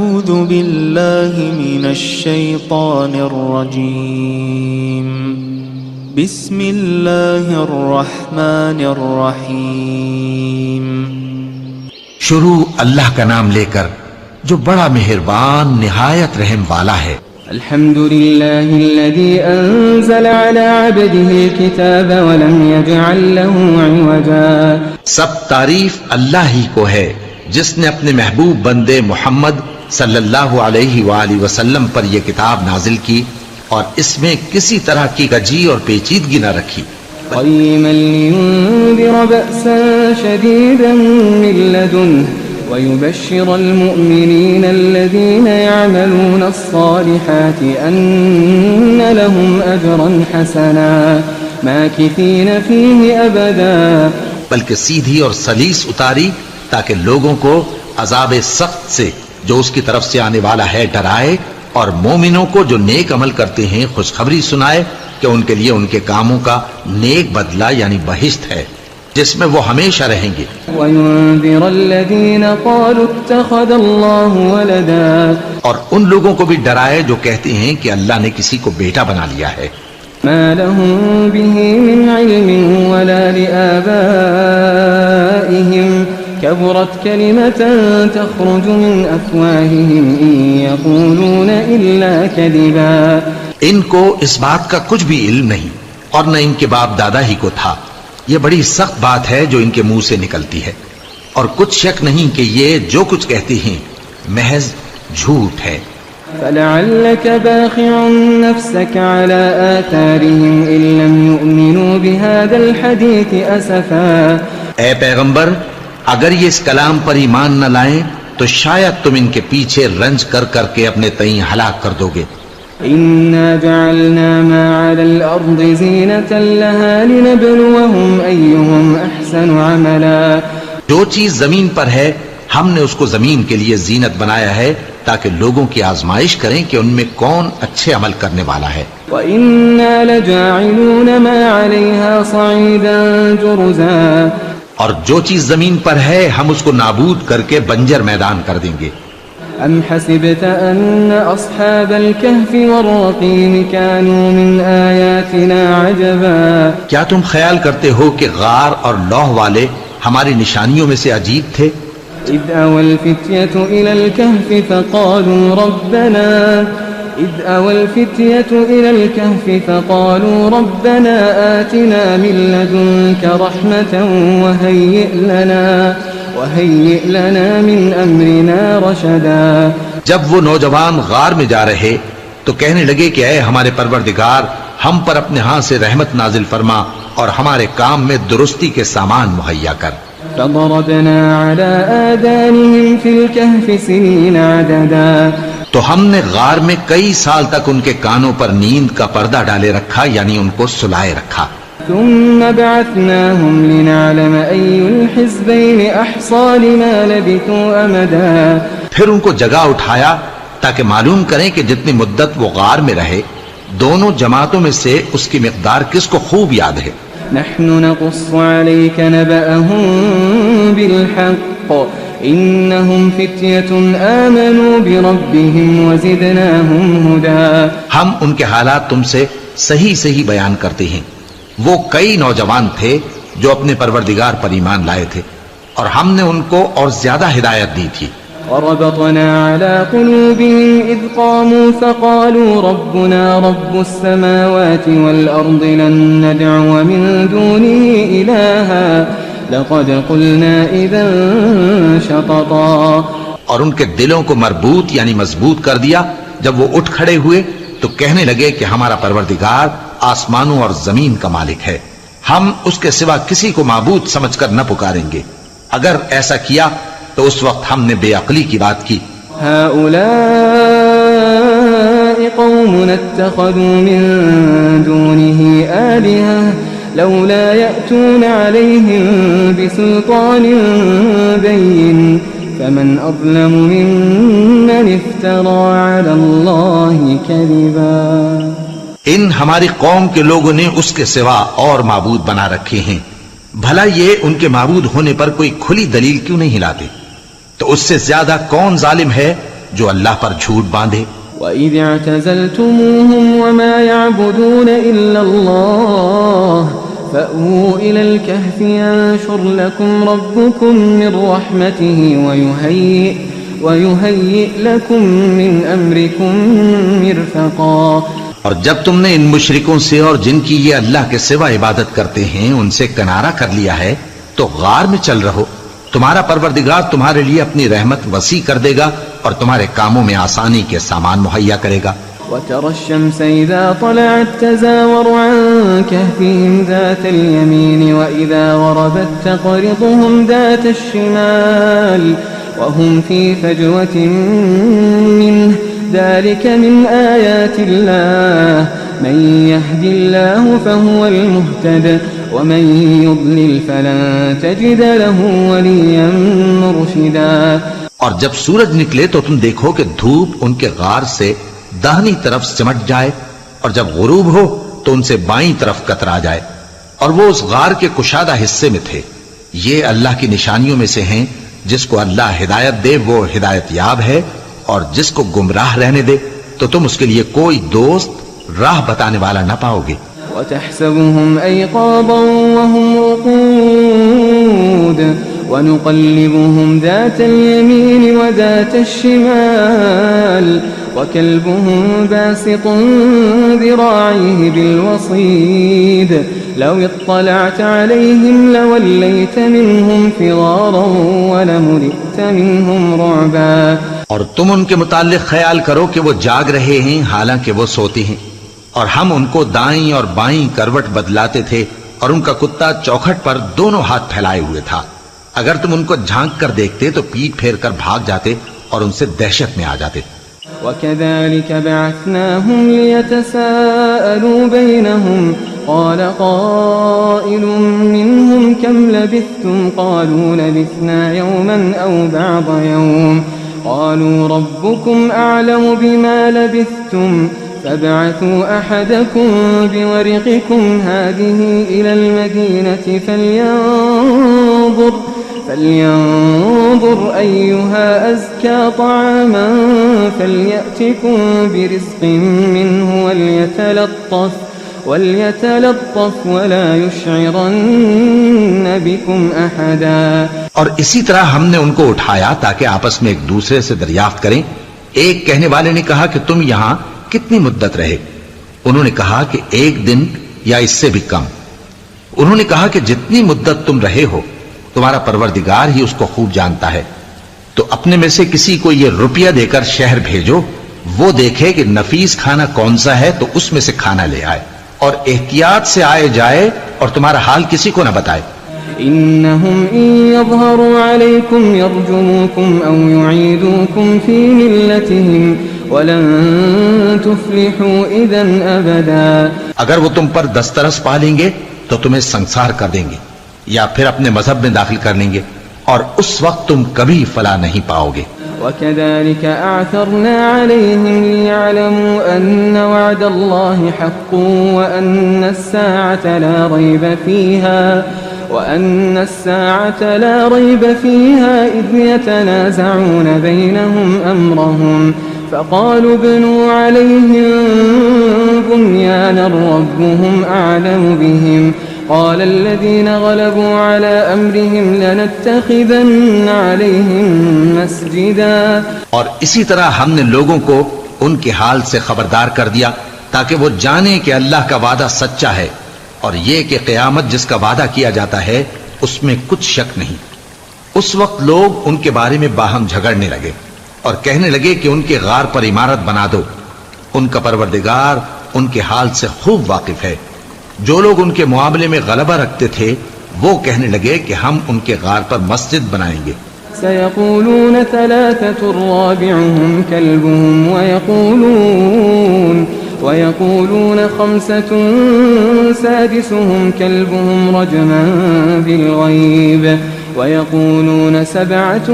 أعوذ بالله من الشيطان الرجيم بسم الله الرحمن الرحيم شروع اللہ کا نام لے کر جو بڑا مہربان نہایت رحم والا ہے۔ الحمد لله الذي أنزل على عبده الكتاب ولم يجعل له عوجا۔ سب تعریف اللہ ہی کو ہے جس نے اپنے محبوب بندے محمد صلی اللہ علیہ وآلہ وسلم پر یہ کتاب نازل کی اور اس میں کسی طرح کی کجی اور پیچیدگی نہ رکھی۔ قيما لينذر بأسا شديدا من لدنه ويبشر المؤمنين الذين يعملون الصالحات أن لهم أجرا حسنا ماكثين فيه أبدا۔ بلکہ سیدھی اور سلیس اتاری تاکہ لوگوں کو عذاب سخت سے جو اس کی طرف سے آنے والا ہے ڈرائے، اور مومنوں کو جو نیک عمل کرتے ہیں خوشخبری سنائے کہ ان کے لیے ان کے کاموں کا نیک بدلہ یعنی بہشت ہے جس میں وہ ہمیشہ رہیں گے۔ وَيُنذِرَ الَّذِينَ قَالُوا اتَّخَذَ اللَّهُ وَلَدًا، اور ان لوگوں کو بھی ڈرائے جو کہتے ہیں کہ اللہ نے کسی کو بیٹا بنا لیا ہے۔ مَا لَهُم بِهِ مِنْ عِلْمٍ وَلَا لِآبَائِهِمْ كَبُرَتْ كَلِمَةً تَخْرُجُ مِنْ أَفْوَاهِهِمْ إِنْ يَقُولُونَ إِلَّا كَذِبًا۔ ان کو اس بات کا کچھ بھی علم نہیں اور نہ ان کے باپ دادا ہی کو تھا، یہ بڑی سخت بات ہے جو ان کے منہ سے نکلتی ہے، اور کچھ شک نہیں کہ یہ جو کچھ کہتے ہیں محض جھوٹ ہے۔ فَلَعَلَّكَ بَاخِعٌ نَفْسَكَ عَلَىٰ آثَارِهِمْ إِن لَّمْ يُؤْمِنُوا بِهَٰذَا الْحَدِيثِ أَسَفًا۔ اے پیغمبر، اگر یہ اس کلام پر ایمان نہ لائیں تو شاید تم ان کے پیچھے رنج کر کر کے اپنے تئیں ہلاک کر دو گے۔ إِنَّا جَعَلْنَا مَا عَلَى الْأَرْضِ زِينَةً لَهَا لِنَبْلُوَهُمْ أَيُّهُمْ أَحْسَنُ عَمَلًا۔ جو چیز زمین پر ہے ہم نے اس کو زمین کے لیے زینت بنایا ہے تاکہ لوگوں کی آزمائش کریں کہ ان میں کون اچھے عمل کرنے والا ہے۔ وَإِنَّا لَجَاعِلُونَ مَا عَلَيْهَا صَعِيدًا جُرُزًا، اور جو چیز زمین پر ہے ہم اس کو نابود کر کے بنجر میدان کر دیں گے۔ أَمْ حَسِبْتَ أَنَّ أَصْحَابَ الْكَهْفِ وَالرَّقِيمِ كَانُوا مِنْ آيَاتِنَا عَجَبًا۔ کیا تم خیال کرتے ہو کہ غار اور لوح والے ہماری نشانیوں میں سے عجیب تھے؟ إِذْ أَوَى الْفِتْيَةُ إِلَى الْكَهْفِ فَقَالُوا رَبَّنَا آتِنَا مِن لَّدُنكَ رَحْمَةً وَهَيِّئْ لَنَا مِنْ أَمْرِنَا رَشَدًا۔ جب وہ نوجوان غار میں جا رہے تو کہنے لگے کہ اے ہمارے پروردگار، ہم پر اپنے ہاں سے رحمت نازل فرما اور ہمارے کام میں درستی کے سامان مہیا کر۔ فَضَرَبْنَا عَلَىٰ آذَانِهِمْ فِي الْكَهْفِ سِنِينَ عَدَدًا، تو ہم نے غار میں کئی سال تک ان کے کانوں پر نیند کا پردہ ڈالے رکھا، یعنی ان کو سلائے رکھا۔ ثُمَّ بَعَثْنَاهُمْ لِنَعْلَمَ أَيُّ الْحِزْبَيْنِ أَحْصَىٰ لِمَا لَبِثُوا أَمَدًا، پھر ان کو جگہ اٹھایا تاکہ معلوم کریں کہ جتنی مدت وہ غار میں رہے دونوں جماعتوں میں سے اس کی مقدار کس کو خوب یاد ہے۔ نحن نقص عليك نبأهم بالحق إنهم فتية آمنوا بربهم وزدناهم هدى۔ ہم ان کے حالات تم سے صحیح صحیح بیان کرتے ہیں، وہ کئی نوجوان تھے جو اپنے پروردگار پر ایمان لائے تھے اور ہم نے ان کو اور زیادہ ہدایت دی تھی۔ وربطنا على قلوبهم إذ قاموا فقالوا ربنا رب السماوات والأرض لن ندعو من دونه إلها لقد قلنا إذا شططا۔ اور ان کے دلوں کو مربوط یعنی مضبوط کر دیا، جب وہ اٹھ کھڑے ہوئے تو کہنے لگے کہ ہمارا پروردگار آسمانوں اور زمین کا مالک ہے، ہم اس کے سوا کسی کو معبود سمجھ کر نہ پکاریں گے، اگر ایسا کیا تو اس وقت ہم نے بے عقلی کی بات کی۔ هؤلاء قوم اتخذوا من دونه آلهة لولا يأتون عليهم بسلطان بين فمن أظلم ممن افترى على الله كذبا۔ ان ہماری قوم کے لوگوں نے اس کے سوا اور معبود بنا رکھے ہیں، بھلا یہ ان کے معبود ہونے پر کوئی کھلی دلیل کیوں نہیں لاتے؟ تو اس سے زیادہ کون ظالم ہے جو اللہ پر جھوٹ باندھے. وَإِذِ اعْتَزَلْتُمُوهُمْ وَمَا يَعْبُدُونَ إِلَّا اللَّهَ فَأْوُوا إِلَى الْكَهْفِ يَنشُرْ لَكُمْ رَبُّكُمْ مِنْ رَحْمَتِهِ وَيُهَيِّئْ لَكُمْ مِنْ أَمْرِكُمْ مِرْفَقًا. اور جب تم نے ان مشرکوں سے اور جن کی یہ اللہ کے سوا عبادت کرتے ہیں ان سے کنارہ کر لیا ہے تو غار میں چل رہو. تمہارا پروردگار تمہارے لیے اپنی رحمت وسیع کر دے گا اور تمہارے کاموں میں آسانی کے سامان مہیا کرے گا. وَتَرَى الشَّمْسَ إِذَا طَلَعَتْ تَزَاوَرُ عَنْ كَهْفِهِمْ ذَاتَ الْيَمِينِ وَإِذَا غَرَبَتْ تَقْرِضُهُمْ ذَاتَ الشِّمَالِ وَهُمْ فِي فَجْوَةٍ مِّنْهُ ذَلِكَ مِنْ آيَاتِ اللَّهِ مَنْ يَهْدِ اللَّهُ فَهُوَ الْمُهْتَدِ وَمَنْ يُضْلِلْ فَلَنْ تَجِدَ لَهُ وَلِيًّا مُرْشِدًا. اور جب سورج نکلے تو تم دیکھو کہ دھوپ ان کے غار سے داہنی طرف سمٹ جائے اور جب غروب ہو تو ان سے بائیں طرف کترا جائے اور وہ اس غار کے کشادہ حصے میں تھے. یہ اللہ کی نشانیوں میں سے ہیں. جس کو اللہ ہدایت دے وہ ہدایت یاب ہے اور جس کو گمراہ رہنے دے تو تم اس کے لیے کوئی دوست راہ بتانے والا نہ پاؤ گے. وَتَحْسَبُهُمْ أَيْقَاظًا وَهُمْ رُقُودٌ وَنُقَلِّبُهُمْ ذَاتَ الْيَمِينِ وَذَاتَ الشِّمَالِ وَكَلْبُهُمْ بَاسِطٌ ذِرَاعَيْهِ بِالْوَصِيدِ لَوِ اطَّلَعْتَ عَلَيْهِمْ لَوَلَّيْتَ مِنْهُمْ فِرَارًا وَلَمُلِئْتَ مِنْهُمْ رُعْبًا. اور تم ان کے متعلق خیال کرو کہ وہ جاگ رہے ہیں حالانکہ وہ سوتے ہیں اور ہم ان کو دائیں اور بائیں کروٹ بدلاتے تھے اور ان کا کتا چوکھٹ پر دونوں ہاتھ پھیلائے ہوئے تھا. اگر تم ان کو جھانک کر دیکھتے تو پیٹ پھیر کر بھاگ جاتے اور ان سے دہشت میں آ جاتے. وَكَذَلِكَ بَعَثْنَاهُمْ لِيَتَسَاءَلُوا بَيْنَهُمْ قَالَ قَائِلٌ مِّنْهُمْ كَمْ لَبِثْتُمْ قَالُوا لَبِثْنَا يَوْمًا أَوْ بَعْضَ يَوْمٍ قَالُوا رَبُّكُمْ أَعْلَمُ بِمَا لَبِثْتُمْ فَابْعَثُوا أَحَدَكُمْ بِوَرِقِكُمْ هَٰذِهِ إِلَى الْمَدِينَةِ فَلْيَنظُرْ أَيُّهَا أَزْكَىٰ طَعَامًا فَلْيَأْتِكُمْ بِرِزْقٍ مِّنْهُ وَلْيَتَلَطَّفْ وَلَا يُشْعِرَنَّ بِكُمْ أَحَدًا. اور اسی طرح ہم نے ان کو اٹھایا تاکہ آپس میں ایک دوسرے سے دریافت کریں. ایک کہنے والے نے کہا کہ تم یہاں کتنی مدت رہے؟ انہوں نے کہا کہ 1 دن یا اس سے بھی کم. انہوں نے کہا کہ جتنی مدت تم رہے ہو تمہارا پروردگار ہی اس کو خوب جانتا ہے. تو اپنے میں سے کسی کو یہ روپیہ دے کر شہر بھیجو، وہ دیکھے کہ نفیس کھانا کون سا ہے تو اس میں سے کھانا لے آئے اور احتیاط سے آئے جائے اور تمہارا حال کسی کو نہ بتائے. إنهم إن يظهروا عليكم يرجموكم أو يعيدوكم في ملتهم ولن تفلحوا إذا أبدا. اگر وہ تم پر دسترس پا لیں گے تو تمہیں سنسار کر دیں گے یا پھر اپنے مذہب میں داخل کر لیں گے اور اس وقت تم کبھی فلاح نہیں پاؤ گے. وَكَذَلِكَ أَعْثَرْنَا عَلَيْهِمْ لِيَعْلَمُوا أَنَّ وَعْدَ اللَّهِ حَقٌّ وَأَنَّ السَّاعَةَ لَا رَيْبَ فِيهَا إِذْ يَتَنَازَعُونَ بَيْنَهُمْ أَمْرَهُمْ فَقَالُوا ابْنُوا عَلَيْهِمْ بُنْيَانًا رَبُّهُمْ أَعْلَمُ بِهِمْ قَالَ الَّذِينَ غَلَبُوا عَلَىٰ أَمْرِهِمْ لَنَتَّخِذَنَّ عَلَيْهِمْ مَسْجِدًا. اور اسی طرح ہم نے لوگوں کو ان کے حال سے خبردار کر دیا تاکہ وہ جانیں کہ اللہ کا وعدہ سچا ہے اور یہ کہ قیامت جس کا وعدہ کیا جاتا ہے اس میں کچھ شک نہیں. اس وقت لوگ ان کے بارے میں باہم جھگڑنے لگے اور کہنے لگے کہ ان کے غار پر عمارت بنا دو. ان کا پروردگار ان کے حال سے خوب واقف ہے. جو لوگ ان کے معاملے میں غلبہ رکھتے تھے وہ کہنے لگے کہ ہم ان کے غار پر مسجد بنائیں گے. سيقولون 3 رابعهم كلبهم ويقولون 5 سادسهم كلبهم رجما بالغيب ويقولون 7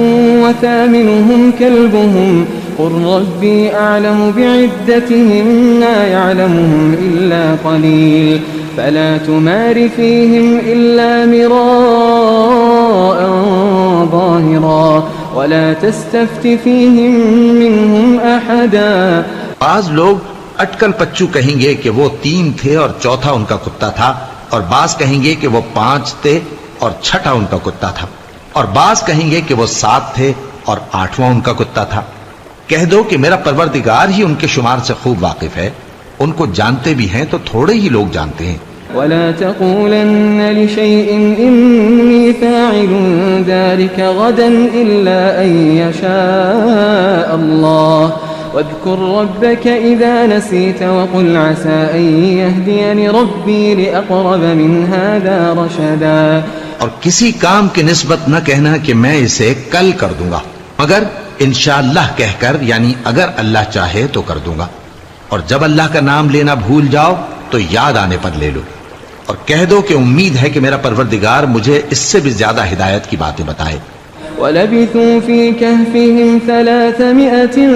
وثامنهم كلبهم قل ربي أعلم بعدتهم ما يعلمهم إلا قليل فلا تمار فيهم إلا مراء ظاهرا ولا تستفت فيهم منهم أحدا. بعض لوگ اٹکل پچو کہیں گے کہ وہ 3 تھے اور چوتھا ان کا کتا تھا، اور بعض کہیں گے کہ وہ 5 تھے اور چھٹا ان کا کتا تھا، اور بعض کہیں گے کہ وہ 7 تھے اور 8واں ان کا کتا تھا. کہہ دو کہ میرا پروردگار ہی ان کے شمار سے خوب واقف ہے، ان کو جانتے بھی ہیں تو تھوڑے ہی لوگ جانتے ہیں. ولا تقولن لشيء إني فاعل ذلك غدا إلا أن يشاء الله واذكر ربك إذا نسيت وقل عسى أن يهديني ربي لأقرب من هذا رشدا. اور کسی کام کی نسبت نہ کہنا کہ میں اسے کل کر دوں گا، مگر انشاءاللہ کہہ کر، یعنی اگر اللہ چاہے تو کر دوں گا. اور جب اللہ کا نام لینا بھول جاؤ تو یاد آنے پر لے لو، اور کہہ دو کہ امید ہے کہ میرا پروردگار مجھے اس سے بھی زیادہ ہدایت کی باتیں بتائے. وَلَبِثُوا فِي كَهْفِهِمْ 300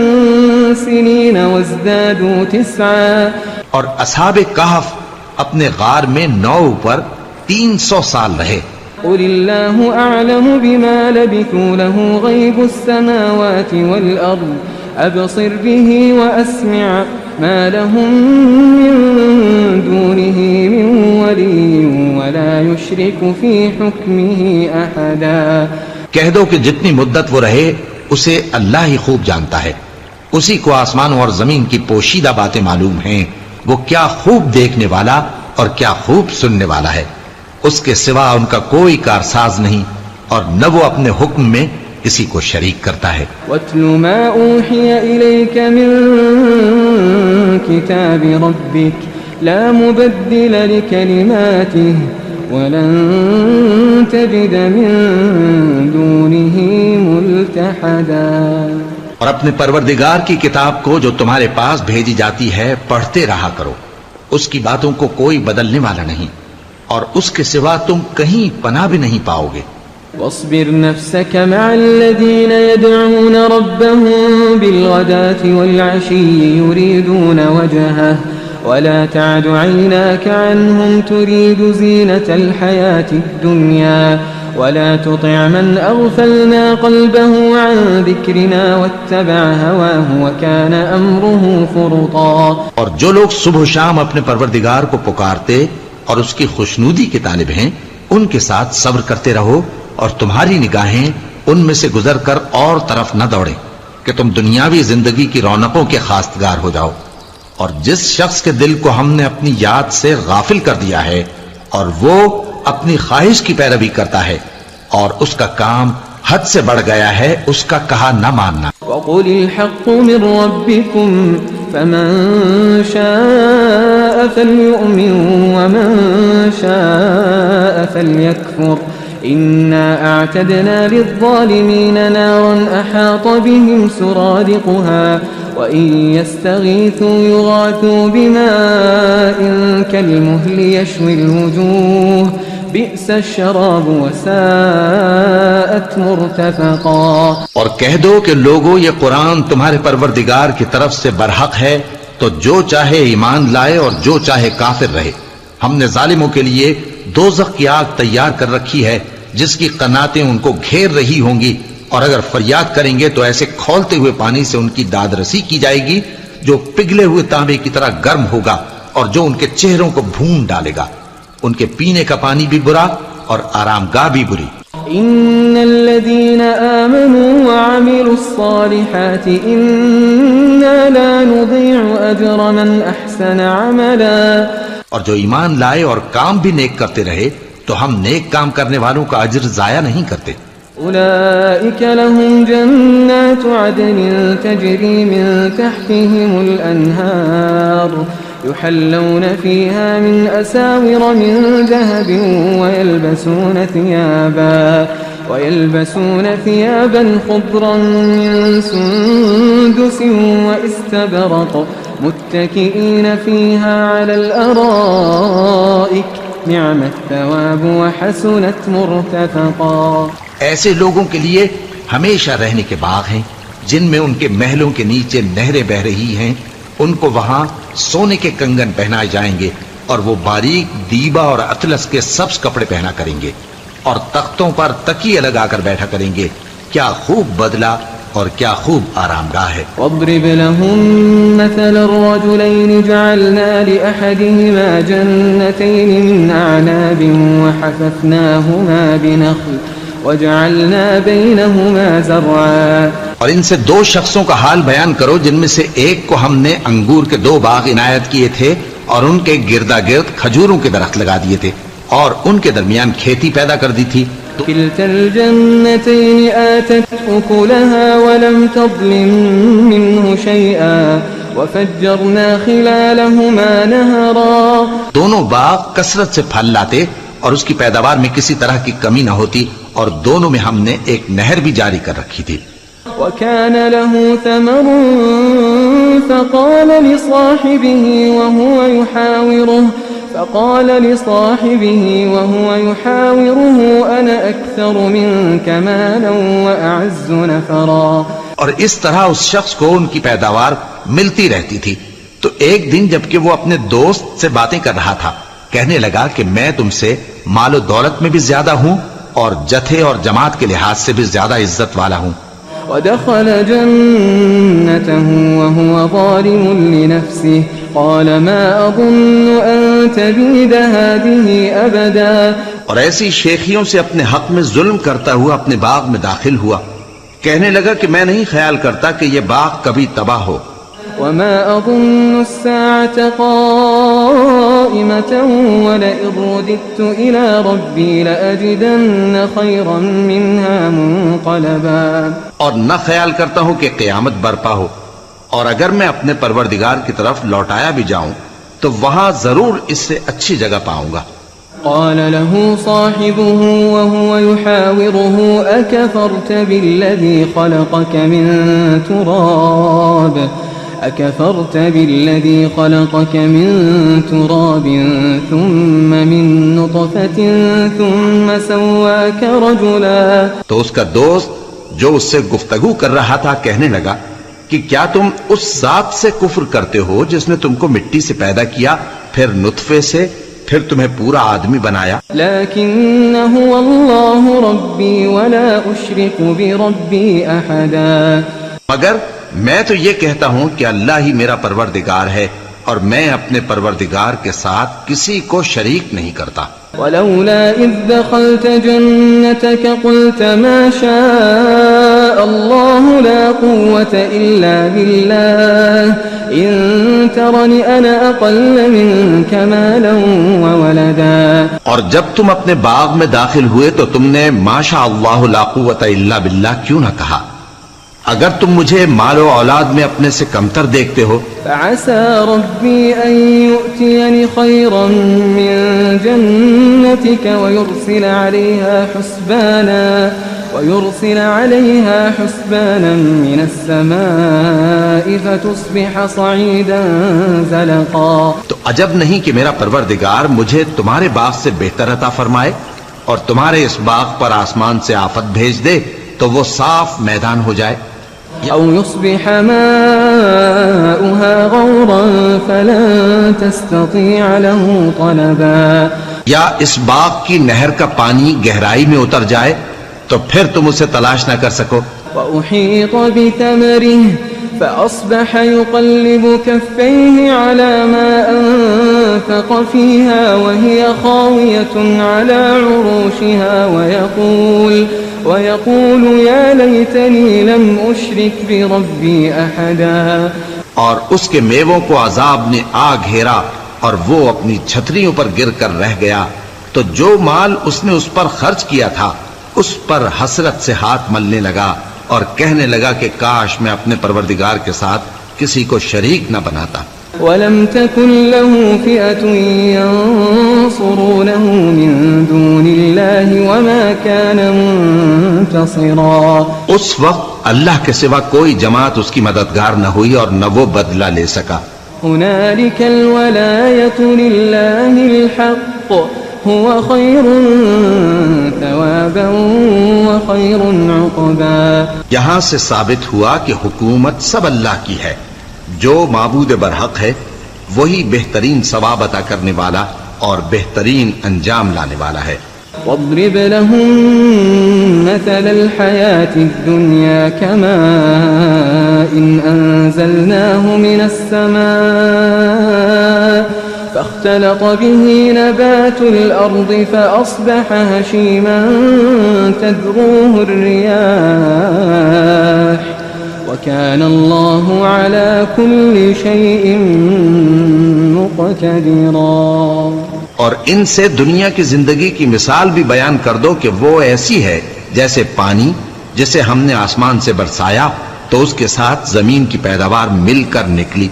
سِنِينَ وَازْدَادُوا 9. اور اصحاب کہف اپنے غار میں 9 پر 300 سال رہے. قُلِ اللَّهُ أَعْلَمُ بِمَا لَبِثُوا لَهُ غَيْبُ السَّمَاوَاتِ وَالْأَرْضِ أَبْصِرْ بِهِ وَأَسْمِعْ مَا لَهُم مِّن دُونِهِ مِن وَلِيٍّ وَلَا يُشْرِكُ فِي حُكْمِهِ أَحَدًا. کہہ دو کہ جتنی مدت وہ رہے اسے اللہ ہی خوب جانتا ہے، اسی کو آسمانوں اور زمین کی پوشیدہ باتیں معلوم ہیں، وہ کیا خوب دیکھنے والا اور کیا خوب سننے والا ہے. اس کے سوا ان کا کوئی کارساز نہیں، اور نہ وہ اپنے حکم میں کسی کو شریک کرتا ہے. وَاتْلُ مَا أُوحِيَ إِلَيْكَ مِن كِتَابِ رَبِّكَ لَا مُبَدِّلَ لِكَلِمَاتِهِ وَلَن تَجِدَ مِن دُونِهِ مُلْتَحَدًا. اور اپنے پروردگار کی کتاب کو جو تمہارے پاس بھیجی جاتی ہے پڑھتے رہا کرو، اس کی باتوں کو کوئی بدلنے والا نہیں، اور اس کے سوا تم کہیں پناہ بھی نہیں پاؤ گے. واصبر نفسك مع الذين يدعون ربهم بالغداة والعشي يريدون وجهه ولا تعد عيناك عنهم تريد زينة الحياة الدنيا ولا تطع من أغفلنا قلبه عن ذكرنا واتبع هواه وكان أمره فرطا. اور جو لوگ صبح و شام اپنے پروردگار کو پکارتے اور اس کی خوشنودی کے طالب ہیں، ان کے ساتھ صبر کرتے رہو، اور تمہاری نگاہیں ان میں سے گزر کر اور طرف نہ دوڑیں کہ تم دنیاوی زندگی کی رونقوں کے خواستگار ہو جاؤ. اور جس شخص کے دل کو ہم نے اپنی یاد سے غافل کر دیا ہے اور وہ اپنی خواہش کی پیروی کرتا ہے اور اس کا کام حد سے بڑھ گیا ہے، اس کا کہا نہ ماننا. وَقُلِ الْحَقُّ مِنْ رَبِّكُمْ فَمَنْ شَاءَ فَلْيُؤْمِنْ وَمَنْ شَاءَ فَلْيَكْفُرْ إِنَّا أَعْتَدْنَا لِلظَّالِمِينَ نَارًا أَحَاطَ بِهِمْ سُرَادِقُهَا وَإِنْ يَسْتَغِيثُوا يُغَاثُوا بِمَاءٍ كَالْمُهْلِ يَشْوِي الْوُجُوهَ بِئْسَ الشَّرَابُ وَسَاءَتْ مُرْتَفَقًا. اور کہہ دو کہ لوگو یہ قرآن تمہارے پروردگار کی طرف سے برحق ہے، تو جو چاہے ایمان لائے اور جو چاہے کافر رہے. ہم نے ظالموں کے لیے دوزخ کی آگ تیار کر رکھی ہے جس کی قناتیں ان کو گھیر رہی ہوں گی، اور اگر فریاد کریں گے تو ایسے کھولتے ہوئے پانی سے ان کی داد رسی کی جائے گی جو پگھلے ہوئے تانبے کی طرح گرم ہوگا اور جو ان کے چہروں کو بھون ڈالے گا. ان کے پینے کا پانی بھی برا اور آرام گاہ بھی بری. إن الذين آمنوا وعملوا الصالحات إنا لا نضيع أجر من أحسن عملا. اور جو ایمان لائے اور کام بھی نیک کرتے رہے تو ہم نیک کام کرنے والوں کا اجر ضائع نہیں کرتے. أولئك لهم جنات عدن تجري من تحتهم الأنهار يحلون فيها من أساور من ذهب ويلبسون ثيابا خضرا من سندس واستبرق متكئين فيها على الأرائك نعم الثواب وحسنت مرتفقا. ایسے لوگوں کے لیے ہمیشہ رہنے کے باغ ہیں جن میں ان کے محلوں کے نیچے نہریں بہ رہی ہیں. ان کو وہاں سونے کے کنگن پہنائے جائیں گے اور وہ باریک دیبا اور اطلس کے سبز کپڑے پہنا کریں گے اور تختوں پر تکیے لگا کر بیٹھا کریں گے کیا خوب بدلہ اور کیا خوب آرام گاہ ہے۔ واضرب لهم مثل الرجلين جعلنا لأحدهما جنتين من أعناب وحففناهما بنخل وجعلنا بينهما زرعا۔ اور ان سے دو شخصوں کا حال بیان کرو جن میں سے ایک کو ہم نے انگور کے 2 باغ عنایت کیے تھے اور ان کے گردا گرد کھجوروں کے درخت لگا دیے تھے اور ان کے درمیان کھیتی پیدا کر دی تھی۔ كلتا الجنتين آتت أكلها ولم تظلم منه شيئا وفجرنا خلالهما نهرا۔ دونوں باغ کثرت سے پھل لاتے اور اس کی پیداوار میں کسی طرح کی کمی نہ ہوتی اور دونوں میں ہم نے ایک نہر بھی جاری کر رکھی تھی۔ وكان له ثمر فقال لصاحبه وهو يحاوره أنا أكثر منك مالا وأعز نفرا۔ اور اس طرح اس شخص کو ان کی پیداوار ملتی رہتی تھی تو ایک دن جبکہ وہ اپنے دوست سے باتیں کر رہا تھا کہنے لگا کہ میں تم سے مال و دولت میں بھی زیادہ ہوں اور جتھے اور جماعت کے لحاظ سے بھی زیادہ عزت والا ہوں۔ ودخل جنته وهو ظالم لنفسه قال ما أظن أن تبيد هذه أبدا۔ اور ایسی شیخیوں سے اپنے حق میں ظلم کرتا ہوا اپنے باغ میں داخل ہوا، کہنے لگا کہ میں نہیں خیال کرتا کہ یہ باغ کبھی تباہ ہو۔ وما أظن الساعة قائمة ولئن رددت إلى ربي لأجدن خيرا منها منقلبا۔ اور نہ خیال کرتا ہوں کہ قیامت برپا ہو، اور اگر میں اپنے پروردگار کی طرف لوٹایا بھی جاؤں تو وہاں ضرور اس سے اچھی جگہ پاؤں گا۔ قال له صاحبه وهو يحاوره أكفرت بالذي خلقك من تراب ثم من نطفة ثم سواك رجلا۔ تو اس کا دوست جو اس سے گفتگو کر رہا تھا کہنے لگا کہ کیا تم اس ذات سے کفر کرتے ہو جس نے تم کو مٹی سے پیدا کیا پھر نطفے سے پھر تمہیں پورا آدمی بنایا؟ لكن هو الله ربي ولا أشرك بربي أحدا۔ مگر میں تو یہ کہتا ہوں کہ اللہ ہی میرا پروردگار ہے اور میں اپنے پروردگار کے ساتھ کسی کو شریک نہیں کرتا۔ ولولا إذ دخلت جنتك قلت ما شاء الله لا قوة إلا بالله إن ترني أنا أقل منك مالا وولدا۔ اور جب تم اپنے باغ میں داخل ہوئے تو تم نے ما شاء اللہ لا قوت الا باللہ کیوں نہ کہا؟ اگر تم مجھے مال و اولاد میں اپنے سے کمتر دیکھتے ہو۔ فعسى ربي أن يؤتيني خيرا من جنتك ويرسل عليها حسبانا من السماء فتصبح صعيدا زلقا۔ تو عجب نہیں کہ میرا پروردگار مجھے تمہارے باغ سے بہتر عطا فرمائے اور تمہارے اس باغ پر آسمان سے آفت بھیج دے تو وہ صاف میدان ہو جائے، أو يصبح ماؤها غورا فلن تستطيع له طلبا۔ یا اس باغ کی نہر کا پانی گہرائی میں اتر جائے تو پھر تم اسے تلاش نہ کر سکو۔ وأحيط بثمره فأصبح يقلب كفيه على ما أنفق فيها وهي خاوية على عروشها ويقول يا ليتني لم أشرك بربي أحدا۔ اور اس کے میووں کو عذاب نے آ گھیرا اور وہ اپنی چھتریوں پر گر کر رہ گیا، تو جو مال اس نے اس پر خرچ کیا تھا اس پر حسرت سے ہاتھ ملنے لگا اور کہنے لگا کہ کاش میں اپنے پروردگار کے ساتھ کسی کو شریک نہ بناتا۔ ولم تكن له فئة ينصرونه من دون الله وما كان منتصرا۔ اس وقت اللہ کے سوا کوئی جماعت اس کی مددگار نہ ہوئی اور نہ وہ بدلہ لے سکا۔ هنالك الولاية لله الحق هو خير ثوابا وخير عقبا۔ یہاں سے ثابت ہوا کہ حکومت سب اللہ کی ہے، جو معبود برحق ہے وہی بہترین ثواب عطا کرنے والا اور بہترین انجام لانے والا ہے۔ واضرب لهم مثل الحياة الدنيا كماء أنزلناه من السماء فاختلط به نبات الأرض فأصبح هشيما تذروه الرياح وكان الله على كل شيء مقتدرا. اور ان سے دنیا کی زندگی کی مثال بھی بیان کر دو کہ وہ ایسی ہے جیسے پانی جسے ہم نے آسمان سے برسایا تو اس کے ساتھ زمین کی پیداوار مل کر نکلی،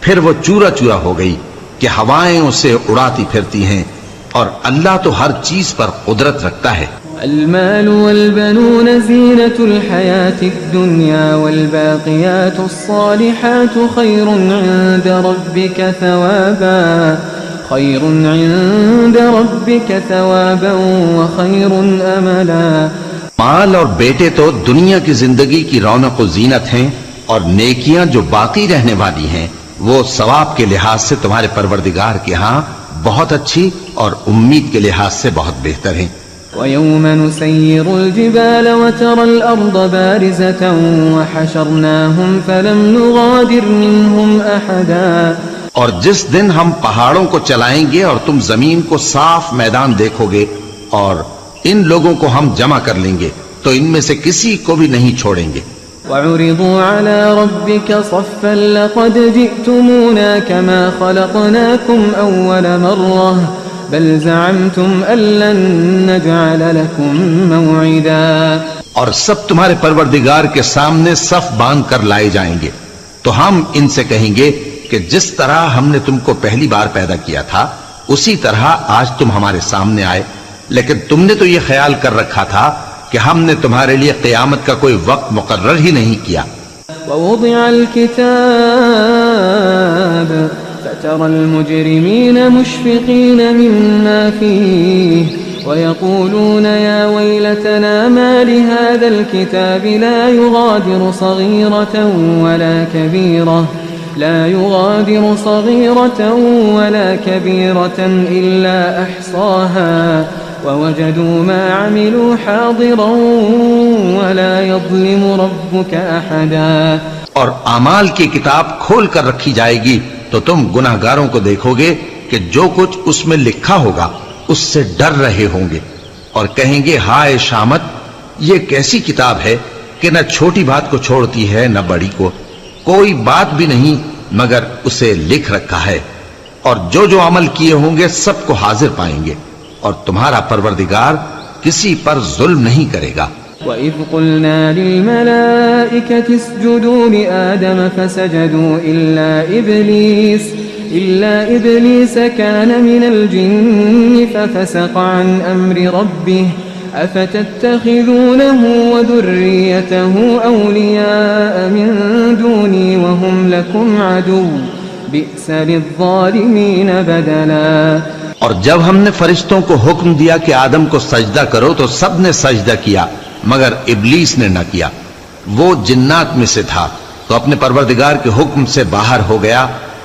پھر وہ چورا چورا ہو گئی کہ ہوائیں اسے اڑاتی پھرتی ہیں، اور اللہ تو ہر چیز پر قدرت رکھتا ہے. المال والبنون زينة الحياة الدنيا والباقيات الصالحات خير عند ربك ثوابا وخير املا. مال اور بیٹے تو دنیا کی زندگی کی رونق و زینت ہیں، اور نیکیاں جو باقی رہنے والی ہیں وہ ثواب کے لحاظ سے تمہارے پروردگار کے ہاں بہت اچھی اور امید کے لحاظ سے بہت بہتر ہیں. وَيَوْمَ نُسَيِّرُ الْجِبَالَ وَتَرَى الْأَرْضَ بَارِزَةً وَحَشَرْنَاهُمْ فَلَمْ نُغَادِرْ مِنْهُمْ أَحَدًا. اور جس دن ہم پہاڑوں کو چلائیں گے اور تم زمین کو صاف میدان دیکھو گے اور ان لوگوں کو ہم جمع کر لیں گے تو ان میں سے کسی کو بھی نہیں چھوڑیں گے. وَعُرِضُوا عَلَى رَبِّكَ صَفًّا لَقَدْ جِئْتُمُونَا كَمَا خَلَقْنَاكُمْ أَوَّلَ مَرَّةٍ بل زعمتم أن لن نجعل لكم موعدا. اور سب تمہارے پروردگار کے سامنے صف باندھ کر لائے جائیں گے تو ہم ان سے کہیں گے کہ جس طرح ہم نے تم کو پہلی بار پیدا کیا تھا اسی طرح آج تم ہمارے سامنے آئے، لیکن تم نے تو یہ خیال کر رکھا تھا کہ ہم نے تمہارے لیے قیامت کا کوئی وقت مقرر ہی نہیں کیا. ووضع الكتاب فترى المجرمين مشفقين مما فيه ويقولون يا ويلتنا ما لهذا الكتاب لا يغادر صغيرة ولا كبيرة إلا أحصاها ووجدوا ما عملوا حاضرا ولا يظلم ربك أحدا. اور اعمال کی کتاب کھول کر رکھی جائے گی تو تم گناہگاروں کو دیکھو گے کہ جو کچھ اس میں لکھا ہوگا اس سے ڈر رہے ہوں گے اور کہیں گے ہائے شامت، یہ کیسی کتاب ہے کہ نہ چھوٹی بات کو چھوڑتی ہے نہ بڑی کو، کوئی بات بھی نہیں مگر اسے لکھ رکھا ہے، اور جو جو عمل کیے ہوں گے سب کو حاضر پائیں گے، اور تمہارا پروردگار کسی پر ظلم نہیں کرے گا. وَإِذْ قُلْنَا لِلْمَلَائِكَةِ اسْجُدُوا لِآدَمَ فَسَجَدُوا إِلَّا إِبْلِيسَ كَانَ مِنَ الْجِنِّ فَفَسَقَ عَنْ أَمْرِ رَبِّهِ أَفَتَتَّخِذُونَهُ وَذُرِّيَّتَهُ أَوْلِيَاءَ مِن دُونِي وَهُمْ لَكُمْ عَدُوٌّ بِئْسَ لِلظَّالِمِينَ بَدَلًا. اور جب ہم نے فرشتوں کو حکم دیا کہ آدم کو سجدہ کرو تو سب نے سجدہ کیا مگر ابلیس نے نہ کیا، وہ جنات میں سے تھا تو اپنے پروردگار کے حکم سے باہر ہو گیا.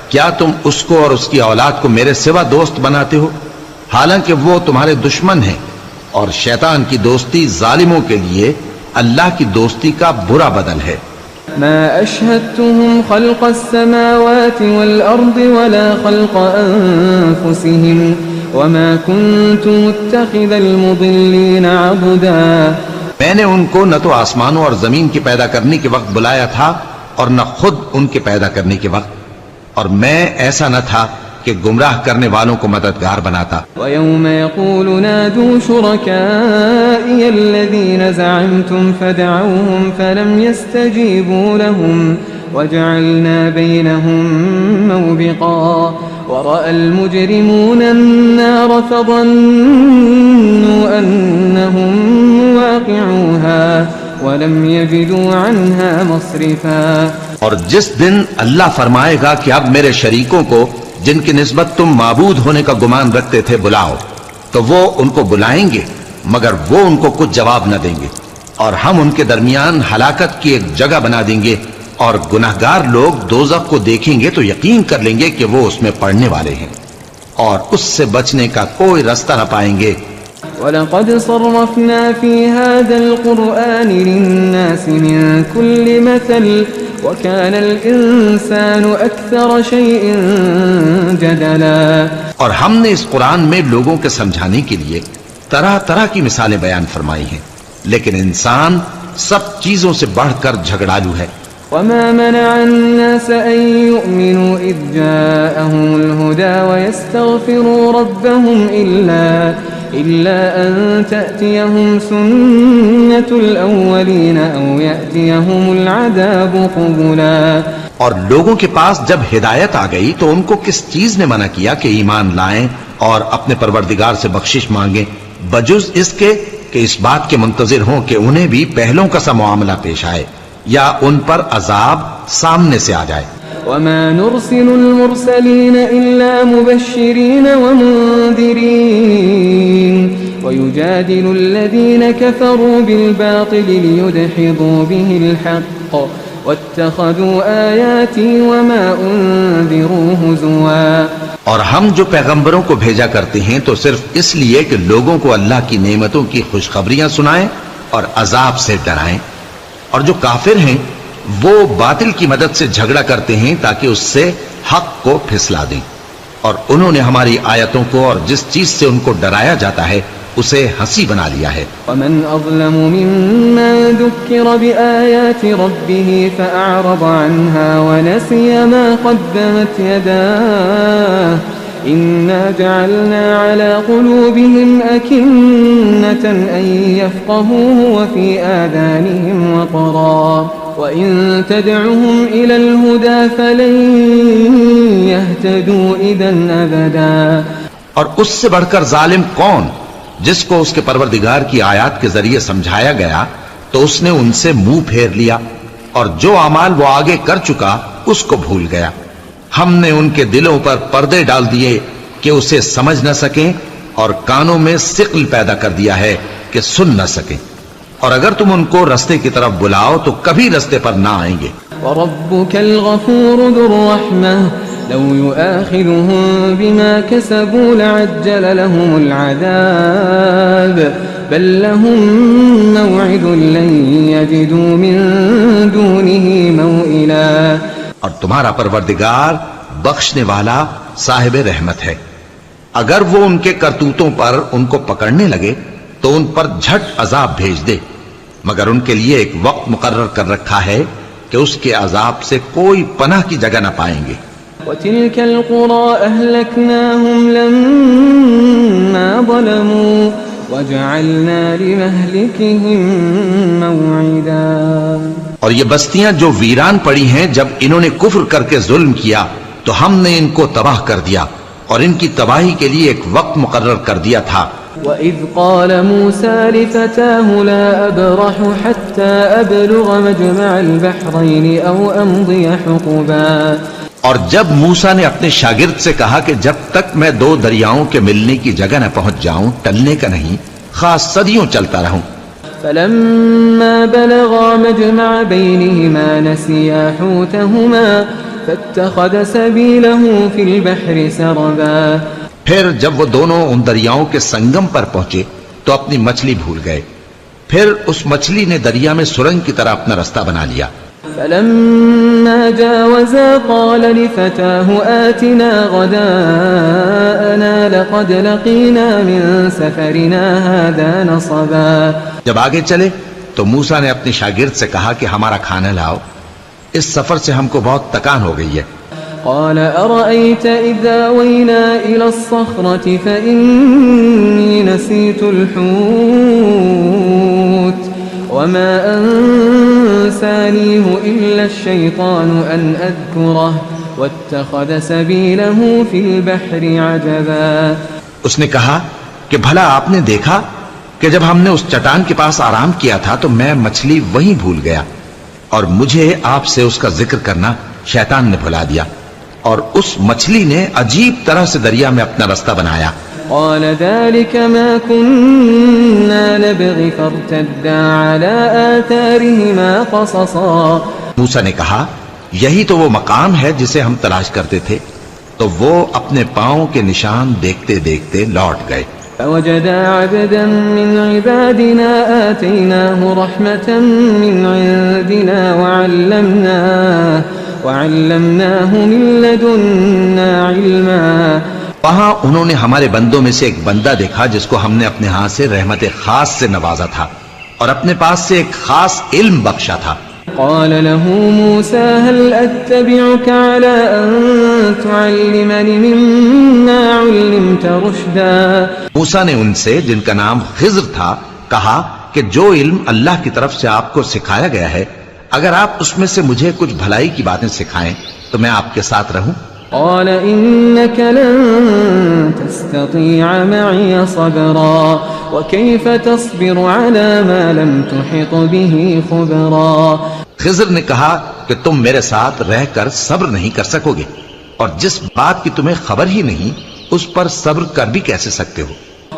کیا تم اس کو اور اس کی اولاد کو میرے سوا دوست بناتے ہو حالانکہ وہ تمہارے دشمن ہیں، اور شیطان کی دوستی ظالموں کے لیے اللہ کی دوستی کا برا بدل ہے. ما أشهدتهم خلق السماوات والأرض ولا خلق أنفسهم وما كنت متخذ المضلين عضدا. میں نے ان کو نہ تو آسمانوں اور زمین کے پیدا کرنے کے وقت بلایا تھا اور نہ خود ان کے پیدا کرنے کے وقت، اور میں ایسا نہ تھا کہ گمراہ کرنے والوں کو مددگار بناتا. وَيَوْمَ يَقُولُ نَادُوا شُرَكَائِيَ الَّذِينَ زَعَمْتُمْ فَدَعَوْهُمْ فَلَمْ يَسْتَجِيبُوا لَهُمْ وَجَعَلْنَا بَيْنَهُمْ مَوْبِقًا وَرَأَى الْمُجْرِمُونَ النَّارَ فَظَنُّوا أَنَّهُمْ مُوَاقِعُوهَا وَلَمْ يَجِدُوا عَنْهَا مَصْرِفًا. اور جس دن اللہ فرمائے گا کہ اب میرے شریکوں کو جن کی نسبت تم معبود ہونے کا گمان رکھتے تھے بلاؤ، تو وہ ان کو بلائیں گے مگر وہ ان کو کچھ جواب نہ دیں گے، اور ہم ان کے درمیان ہلاکت کی ایک جگہ بنا دیں گے، اور گناہگار لوگ دوزخ کو دیکھیں گے تو یقین کر لیں گے کہ وہ اس میں پڑنے والے ہیں، اور اس سے بچنے کا کوئی راستہ نہ پائیں گے وَلَقَدْ صَرَّفْنَا فِي هَذَا الْقُرْآنِ لِلنَّاسِ مِنْ كُلِّ مَثَلٍ وَكَانَ الْإِنسَانُ أَكْثَرَ شَيْءٍ جَدَلًا۔ اور ہم نے اس قرآن میں لوگوں کے سمجھانے کے لیے طرح طرح کی مثالیں بیان فرمائی ہیں، لیکن انسان سب چیزوں سے بڑھ کر جھگڑالو ہے۔ وَمَا مَنَعَ النَّاسَ أَن يُؤْمِنُوا إِذْ جَاءَهُمُ الْهُدَى وَيَسْتَغْفِرُوا رَبَّهُمْ إِلَّا أَن تَأْتِيَهُمْ سُنَّةُ الْأَوَّلِينَ أَوْ يَأْتِيَهُمُ الْعَذَابُ قُبُلًا۔ اور لوگوں کے پاس جب ہدایت آ گئی تو ان کو کس چیز نے منع کیا کہ ایمان لائیں اور اپنے پروردگار سے بخشش مانگیں، بجز اس کے کہ اس بات کے منتظر ہوں کہ انہیں بھی پہلوں کا سا معاملہ پیش آئے یا ان پر عذاب سامنے سے آ جائے۔ وَمَا نُرْسِلُ الْمُرْسَلِينَ إِلَّا مُبَشِّرِينَ وَمُنذِرِينَ وَيُجَادِلُ الَّذِينَ كَفَرُوا بِالْبَاطِلِ لِيُدْحِضُوا بِهِ الْحَقَّ وَاتَّخَذُوا آيَاتِي وَمَا أُنذِرُوا هُزُوًا۔ اور ہم جو پیغمبروں کو بھیجا کرتے ہیں تو صرف اس لیے کہ لوگوں کو اللہ کی نعمتوں کی خوشخبریاں سنائیں اور عذاب سے ڈرائیں، اور جو کافر ہیں وہ باطل کی مدد سے جھگڑا کرتے ہیں تاکہ اس سے حق کو پھسلا دیں، اور انہوں نے ہماری آیتوں کو اور جس چیز سے ان کو ڈرایا جاتا ہے اسے ہنسی بنا لیا ہے۔ وَمَنْ أَظْلَمُ مِمَّنْ ذُكِّرَ بِآيَاتِ رَبِّهِ فَأَعْرَضَ عَنْهَا وَنَسِيَ مَا قَدَّمَتْ يَدَاهُ إِنَّا جَعَلْنَا عَلَى قُلُوبِهِمْ أَكِنَّةً أَن يَفْقَهُوهُ وَفِي آذَانِهِمْ وَقْرًا وَإِن تَدْعُهُمْ إِلَى الْهُدَى فَلَن يَهْتَدُوا إِذًا أَبَدًا۔ اور اس سے بڑھ کر ظالم کون جس کو اس کے پروردگار کی آیات کے ذریعے سمجھایا گیا تو اس نے ان سے منہ پھیر لیا، اور جو اعمال وہ آگے کر چکا اس کو بھول گیا۔ ہم نے ان کے دلوں پر پردے ڈال دیے کہ اسے سمجھ نہ سکیں، اور کانوں میں ثقل پیدا کر دیا ہے کہ سن نہ سکیں، اور اگر تم ان کو رستے کی طرف بلاؤ تو کبھی رستے پر نہ آئیں گے۔ وَرَبُّكَ الْغَفُورُ ذُو الرَّحْمَةِ لو يؤاخذهم بما كسبوا لعجل لهم العذاب بل لهم موعد لن يجدوا من دونه موئلا۔ اور تمہارا پروردگار بخشنے والا صاحب رحمت ہے، اگر وہ ان کے کرتوتوں پر ان کو پکڑنے لگے تو ان پر جھٹ عذاب بھیج دے، مگر ان کے لیے ایک وقت مقرر کر رکھا ہے کہ اس کے عذاب سے کوئی پناہ کی جگہ نہ پائیں گے۔ وَتِلْكَ الْقُرَىٰ أَهْلَكْنَاهُمْ لَمَّا ظَلَمُوا وَجَعَلْنَا لِمَهْلِكِهِم مَّوْعِدًا۔ اور یہ بستیاں جو ویران پڑی ہیں جب انہوں نے کفر کر کے ظلم کیا تو ہم نے ان کو تباہ کر دیا اور ان کی تباہی کے لیے ایک وقت مقرر کر دیا تھا۔ وَإِذْ قَالَ مُوسَىٰ لِفَتَاهُ لَا أَبْرَحُ حَتَّىٰ أَبْلُغَ مَجْمَعَ الْبَحْرَيْنِ أَوْ أَمْضِيَ حُقُبًا۔ اور جب موسیٰ نے اپنے شاگرد سے کہا کہ جب تک میں دو دریاؤں کے ملنے کی جگہ نہ پہنچ جاؤں ٹلنے کا نہیں، خاص صدیوں چلتا رہوں۔ فَلَمَّا بَلَغَا مَجْمَعَ بَيْنِهِمَا نَسِيَا حُوتَهُمَا فَاتَّخَذَ سَبِيلَهُ فِي الْبَحْرِ سَرَبًا۔ پھر جب وہ دونوں ان دریاؤں کے سنگم پر پہنچے تو اپنی مچھلی بھول گئے، پھر اس مچھلی نے دریا میں سرنگ کی طرح اپنا رستہ بنا لیا۔ فَلَمَّا جَاوَزَا قَالَ لِفَتَاهُ آتِنَا غَدَاءَنَا لَقَدْ لَقِينَا مِن سَفَرِنَا هَٰذَا نَصَبًا۔ جب آگے چلے تو موسیٰ نے اپنے شاگرد سے کہا کہ ہمارا کھانا لاؤ، اس سفر سے ہم کو بہت تکان ہو گئی ہے۔ قال أرأيت إذا وينا إلى الصخرة فإني نسيت الحوت وما أنسانيه إلا الشيطان أن أذكره واتخذ سبيله في البحر عجبا۔ اس نے کہا کہ بھلا آپ نے دیکھا کہ جب ہم نے اس چٹان کے پاس آرام کیا تھا تو میں مچھلی وہیں بھول گیا، اور مجھے آپ سے اس کا ذکر کرنا شیطان نے بھلا دیا، اور اس مچھلی نے عجیب طرح سے دریا میں اپنا رستہ بنایا۔ قال ذلك ما كنا نبغي فارتدا على آثارهما قصصا۔ موسیٰ نے کہا یہی تو وہ مقام ہے جسے ہم تلاش کرتے تھے، تو وہ اپنے پاؤں کے نشان دیکھتے دیکھتے لوٹ گئے۔ فوجدا عبدا من عبادنا آتيناه رحمة من عندنا وعلمناه من لدنا علما. وہاں انہوں نے ہمارے بندوں میں سے ایک بندہ دیکھا جس کو ہم نے اپنے ہاں سے رحمت خاص سے نوازا تھا اور اپنے پاس سے ایک خاص علم بخشا تھا. قال له موسى هل أتبعك على أن تعلمني مما علمت رشدا. موسیٰ نے ان سے جن کا نام خضر تھا کہا کہ جو علم اللہ کی طرف سے آپ کو سکھایا گیا ہے اگر آپ اس میں سے مجھے کچھ بھلائی کی باتیں سکھائیں تو میں آپ کے ساتھ رہوں. قال إنك لن تستطيع معي صبرا وكيف تصبر على ما لم تحط به خبرا. خضر نے کہا کہ تم میرے ساتھ رہ کر صبر نہیں کر سکو گے اور جس بات کی تمہیں خبر ہی نہیں اس پر صبر کر بھی کیسے سکتے ہو.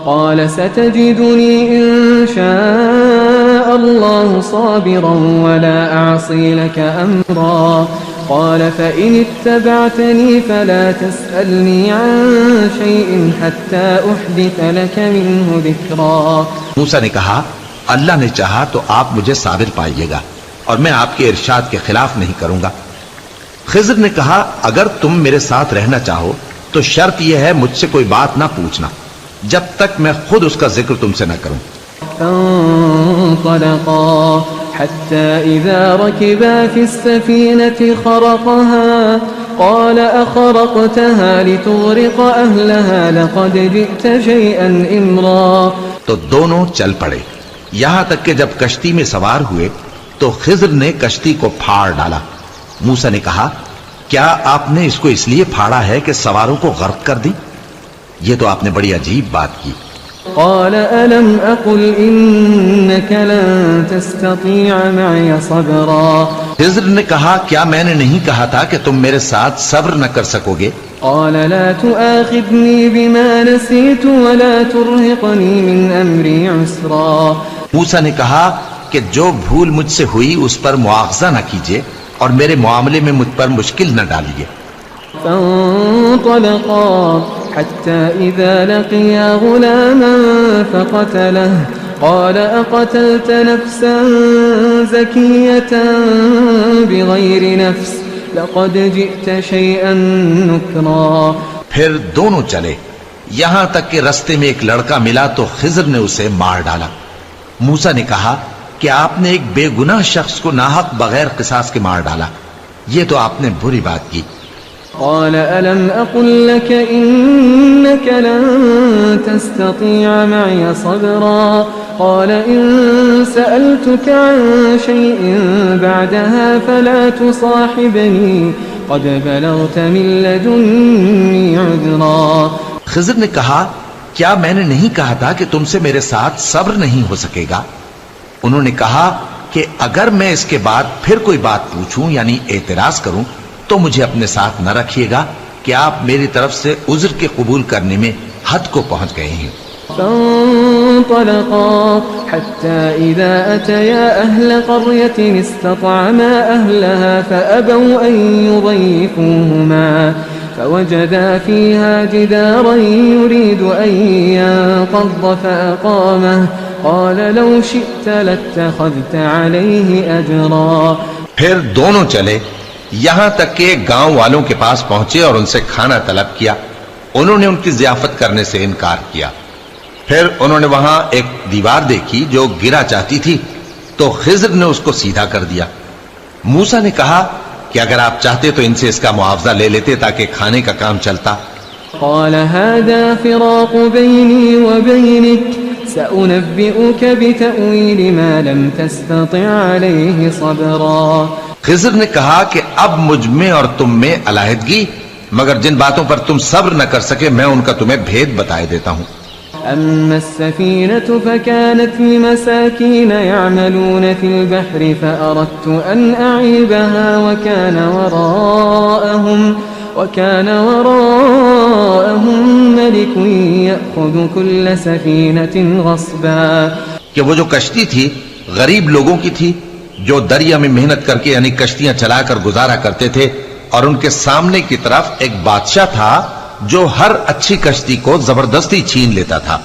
قال ستجدني إن شاء الله صابرا ولا أعصي لك أمرا. قال فإن اتبعتني فلا تسألني عن شيء حتى أحدث لك منه ذكرا. موسیٰ نے کہا اللہ نے چاہا تو آپ مجھے صابر پائیے گا اور میں آپ کے ارشاد کے خلاف نہیں کروں گا. خضر نے کہا اگر تم میرے ساتھ رہنا چاہو تو شرط یہ ہے مجھ سے کوئی بات نہ پوچھنا جب تک میں خود اس کا ذکر تم سے نہ کروں. فانطلقا حتى إذا ركبا في السفينة خرقها قال أخرقتها لتغرق أهلها لقد جئت شيئا إمرا. تو دونوں چل پڑے یہاں تک کہ جب کشتی میں سوار ہوئے تو خضر نے کشتی کو پھاڑ ڈالا. موسیٰ نے کہا کیا آپ نے اس کو اس لیے پھاڑا ہے کہ سواروں کو غرق کر دی؟ یہ تو آپ نے بڑی عجیب بات کی. قال ألم أقل إنك لن تستطيع معي صبرا. خضر نے کہا کیا میں نے نہیں کہا تھا کہ تم میرے ساتھ صبر نہ کر سکو گے؟ قال لا تؤاخذني بما نسيت ولا ترهقني من أمري عسرا. موسیٰ نے کہا کہ جو بھول مجھ سے ہوئی اس پر مواخذہ نہ کیجیے اور میرے معاملے میں مجھ پر مشکل نہ ڈالیے. فانطلقا حتى إذا لقيا غلاما فقتله قال أقتلت نفسا زكية بغير نفس لقد جئت شيئا نكرا. پھر دونوں چلے یہاں تک کہ رستے میں ایک لڑکا ملا تو خضر نے اسے مار ڈالا. موسیٰ نے کہا کہ آپ نے ایک بے گناہ شخص کو ناحق بغیر قصاص کے مار ڈالا. یہ تو آپ نے بری بات کی. قال ألم أقل لك إنك لن تستطيع معي صبرا. قال إن سألتك عن شيء بعدها فلا تصاحبني قد بلغت من لدني عذرا. خضر نے کہا کیا میں نے نہیں کہا تھا کہ تم سے میرے ساتھ صبر نہیں ہو سکے گا؟ انہوں نے کہا کہ اگر میں اس کے بعد پھر کوئی بات پوچھوں یعنی اعتراض کروں تو مجھے اپنے ساتھ نہ رکھیے گا کہ آپ میری طرف سے عذر کے قبول کرنے میں حد کو پہنچ گئے ہیں. فانطلقا حتى إذا أتيا أهل قرية استطعما أهلها فأبوا أن يضيفوهما فوجدا فيها جدارا يريد أن ينقض فأقامه قال لو شئت لاتخذت عليه أجرا. پھر دونوں چلے یہاں تک کہ گاؤں والوں کے پاس پہنچے اور ان سے کھانا طلب کیا. انہوں نے ان کی ضیافت کرنے سے انکار کیا. پھر انہوں نے وہاں ایک دیوار دیکھی جو گرا چاہتی تھی تو خضر نے اس کو سیدھا کر دیا. موسیٰ نے کہا کہ اگر آپ چاہتے تو ان سے اس کا معاوضہ لے لیتے تاکہ کھانے کا کام چلتا. قال هذا فراق بيني وبينك سأنبئك بتأويل ما لم تستطع عليه صبرا. خضر نے کہا کہ اب مجھ میں اور تم میں علیحدگی مگر جن باتوں پر تم صبر نہ کر سکے میں ان کا تمہیں بھید بتائے دیتا ہوں. أما السفينة فكانت لمساكين يعملون في البحر فأردت أن أعيبها وكان وراءهم ملك يأخذ كل سفينة غصبا. کہ وہ جو کشتی تھی غریب لوگوں کی تھی جو دریا میں محنت کر کے یعنی کشتیاں چلا کر گزارا کرتے تھے اور ان کے سامنے کی طرف ایک بادشاہ تھا جو ہر اچھی کشتی کو زبردستی چھین لیتا تھا.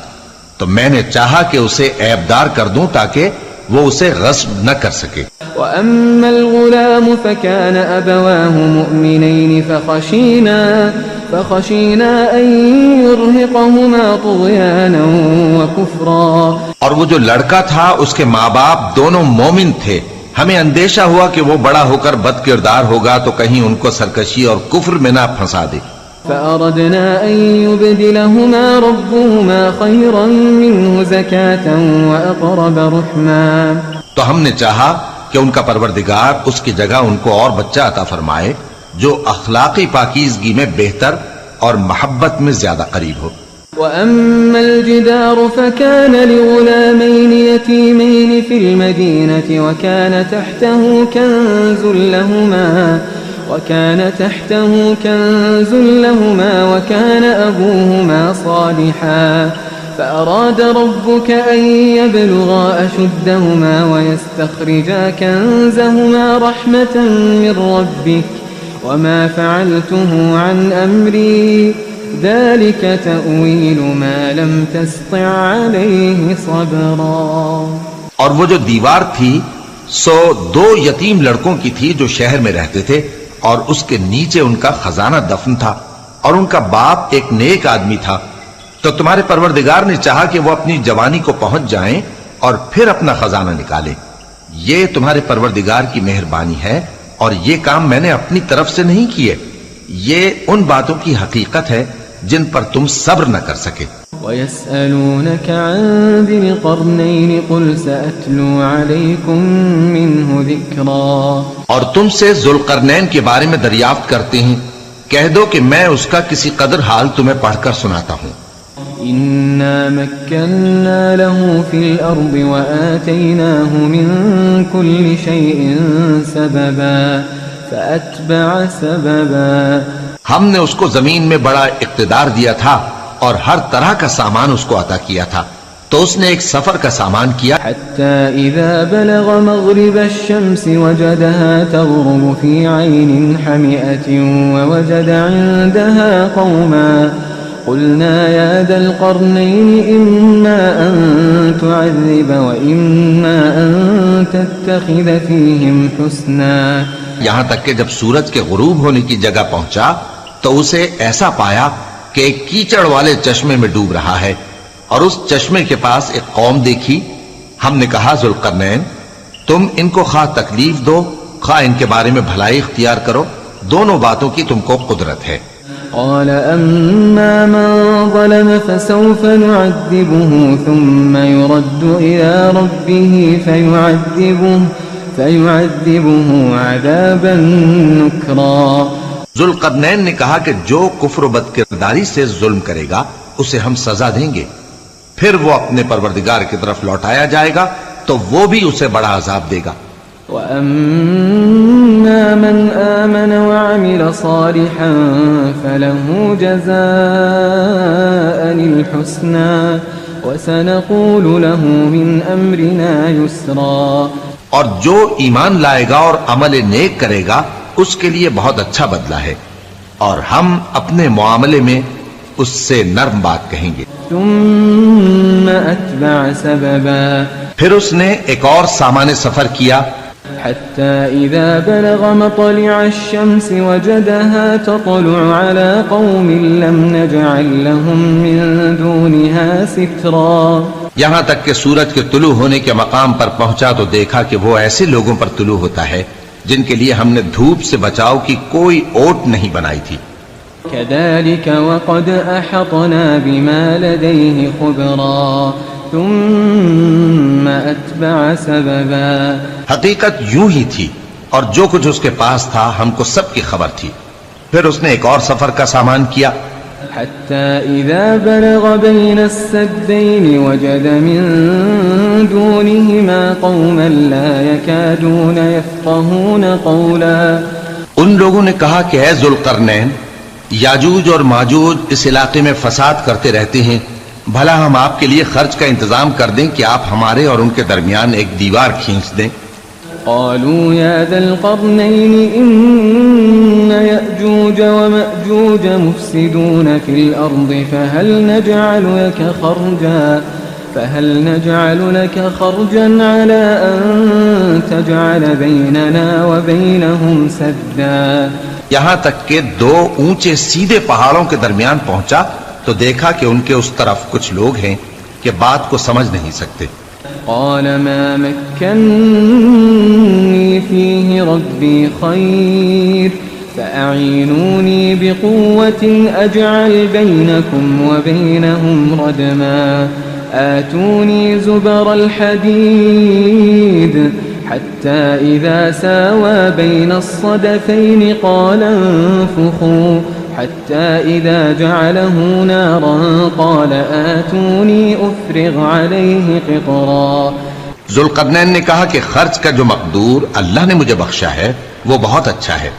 تو میں نے چاہا کہ اسے عیبدار کر دوں تاکہ وہ اسے غصب نہ کر سکے. وَأَمَّا الْغُلَامُ فَكَانَ أَبَوَاهُ مُؤْمِنَيْنِ فَخَشِينَا أَن يُرْهِقَهُمَا طُغْيَانًا وَكُفْرًا. اور وہ جو لڑکا تھا اس کے ماں باپ دونوں مومن تھے. ہمیں اندیشہ ہوا کہ وہ بڑا ہو کر بد کردار ہوگا تو کہیں ان کو سرکشی اور کفر میں نہ پھنسا دے. فأردنا أن يبدلهما ربهما خيرا منه زكاة وأقرب رحما. تو ہم نے چاہا کہ ان کا پروردگار اس کی جگہ ان کو اور بچہ عطا فرمائے جو اخلاقی پاکیزگی میں بہتر اور محبت میں زیادہ قریب ہو. وأما الجدار فكان لغلامين يتيمين في المدينة وكان تحته كنز لهما وكان أبوهما صالحا فأراد ربك أن يبلغا أشدهما ويستخرجا كنزهما رحمة من ربك وما فعلته عن أمري ذلك تأويل ما لم تستطع عليه صبرا. اور وہ جو دیوار تھی سو 2 یتیم لڑکوں کی تھی جو شہر میں رہتے تھے اور اس کے نیچے ان کا خزانہ دفن تھا اور ان کا باپ ایک نیک آدمی تھا. تو تمہارے پروردگار نے چاہا کہ وہ اپنی جوانی کو پہنچ جائیں اور پھر اپنا خزانہ نکالیں. یہ تمہارے پروردگار کی مہربانی ہے اور یہ کام میں نے اپنی طرف سے نہیں کیے. یہ ان باتوں کی حقیقت ہے جن پر تم صبر نہ کر سکے. وَيَسْأَلُونَكَ عَنْ ذِي الْقَرْنَيْنِ قُلْ سَأَتْلُو عَلَيْكُمْ مِنْهُ ذِكْرًا. اور تم سے ذوالقرنین کے بارے میں دریافت کرتے ہیں، کہہ دو کہ میں اس کا کسی قدر حال تمہیں پڑھ کر سناتا ہوں. إِنَّا مَكَّنَّا لَهُ فِي الْأَرْضِ وَآتَيْنَاهُ مِنْ كُلِّ شَيْءٍ سَبَبًا فَأَتْبَعَ سَبَبًا. ہم نے اس کو زمین میں بڑا اقتدار دیا تھا اور ہر طرح کا سامان اس کو عطا کیا تھا تو اس نے ایک سفر کا سامان کیا. حتى إذا بلغ مغرب الشمس وجدها تغرب في عين حمئة ووجد عندها قوما قلنا يا ذا القرنين إما أن تعذب وإما أن تتخذ فيهم حسنا. یہاں تک کہ جب سورج کے غروب ہونے کی جگہ پہنچا تو اسے ایسا پایا کہ ایک کیچڑ والے چشمے میں ڈوب رہا ہے اور اس چشمے کے پاس ایک قوم دیکھی. ہم نے کہا ذوالقرنین تم ان کو خواہ تکلیف دو خواہ ان کے بارے میں بھلائی اختیار کرو، دونوں باتوں کی تم کو قدرت ہے. قال أما من ظلم فسوف نعذبه ثم يرد إلى ربه فيعذبه عذابا نكرا. ذوالقرنین نے کہا کہ جو کفر و بد کرداری سے ظلم کرے گا اسے ہم سزا دیں گے، پھر وہ اپنے پروردگار کی طرف لوٹایا جائے گا تو وہ بھی اسے بڑا عذاب دے گا. وَأَمَّا مَنْ آمَنَ وَعَمِلَ صَالِحًا فَلَهُ جَزَاءً الْحُسْنَى وَسَنَقُولُ لَهُ مِنْ أَمْرِنَا يُسْرًا. اور جو ایمان لائے گا اور عمل نیک کرے گا اس کے لیے بہت اچھا بدلہ ہے اور ہم اپنے معاملے میں اس سے نرم بات کہیں گے. ثم أتبع سببا. پھر اس نے ایک اور سامان سفر کیا حتى إذا بلغ مطلع الشمس وجدها تطلع على قوم لم نجعل لهم من دونها سترا. یہاں تک کہ سورج کے طلوع ہونے کے مقام پر پہنچا تو دیکھا کہ وہ ایسے لوگوں پر طلوع ہوتا ہے جن کے لیے ہم نے دھوپ سے بچاؤ کی کوئی اوٹ نہیں بنائی تھی. كذلك وقد أحطنا بما لديه خبرا ثم أتبع سببا. حقیقت یوں ہی تھی اور جو کچھ اس کے پاس تھا ہم کو سب کی خبر تھی. پھر اس نے ایک اور سفر کا سامان کیا حتى إذا بلغ بين السدين وجد من دونهما قوما لا يكادون يفقهون قولا. ان لوگوں نے کہا کہ اے ذوالقرنین یاجوج اور ماجوج اس علاقے میں فساد کرتے رہتے ہیں، بھلا ہم آپ کے لیے خرچ کا انتظام کر دیں کہ آپ ہمارے اور ان کے درمیان ایک دیوار کھینچ دیں. قالوا يا ذا القرنين إن يأجوج ومأجوج مفسدون في الأرض فهل نجعل لك خرجا على أن تجعل بيننا وبينهم سدا؟ یہاں تک کہ دو اونچے سیدھے پہاڑوں کے درمیان پہنچا تو دیکھا کہ ان کے اس طرف کچھ لوگ ہیں کہ بات کو سمجھ نہیں سکتے. قال ما مكنني فيه ربي خير فأعينوني بقوة أجعل بينكم وبينهم ردما آتوني زبر الحديد حتى إذا ساوى بين الصدفين قال انفخوا حتى إذا جعله نارا قال آتوني أفرغ عليه قطرا. ذوالقرنین نے کہا کہ خرچ کا جو مقدور اللہ نے مجھے بخشا ہے وہ بہت اچھا ہے.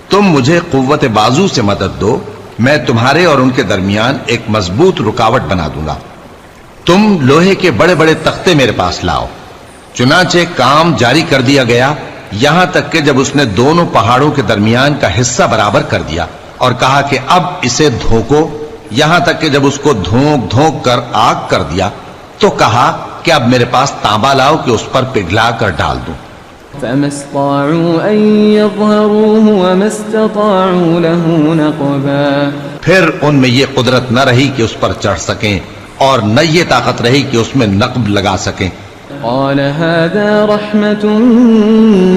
تم مجھے قوت بازو سے مدد دو، میں تمہارے اور ان کے درمیان ایک مضبوط رکاوٹ بنا دوں گا. تم لوہے کے بڑے بڑے تختے میرے پاس لاؤ. چنانچہ کام جاری کر دیا گیا یہاں تک کہ جب اس نے دونوں پہاڑوں کے درمیان کا حصہ برابر کر دیا اور کہا کہ اب اسے دھوکو، یہاں تک کہ جب اس کو دھونک دھونک کر آگ کر دیا تو کہا کہ اب میرے پاس تانبا لاؤ کہ اس پر پگھلا کر ڈال دوں. فما استطاعوا أن يظهروه وما استطاعوا له نقبا. پھر ان میں یہ قدرت نہ رہی کہ اس پر چڑھ سکیں اور نہ یہ طاقت رہی کہ اس میں نقب لگا سکیں. قال هذا رحمة